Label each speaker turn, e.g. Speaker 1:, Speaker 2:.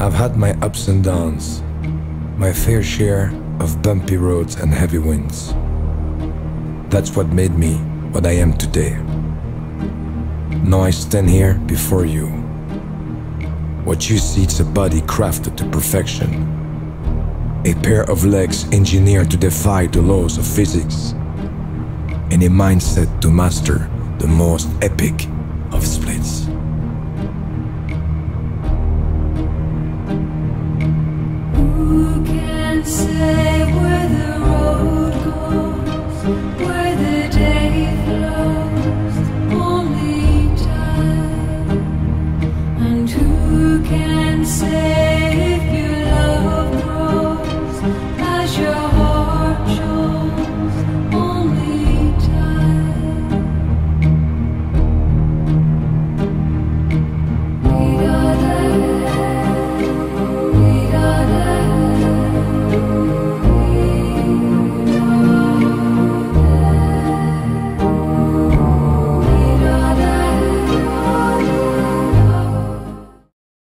Speaker 1: I've had my ups and downs, my fair share of bumpy roads and heavy winds. That's what made me what I am today. Now I stand here before you. What you see is a body crafted to perfection, a pair of legs engineered to defy the laws of physics, and a mindset to master the most epic of splits.
Speaker 2: Who can say where the road goes, where the day flows? Only time. And who can say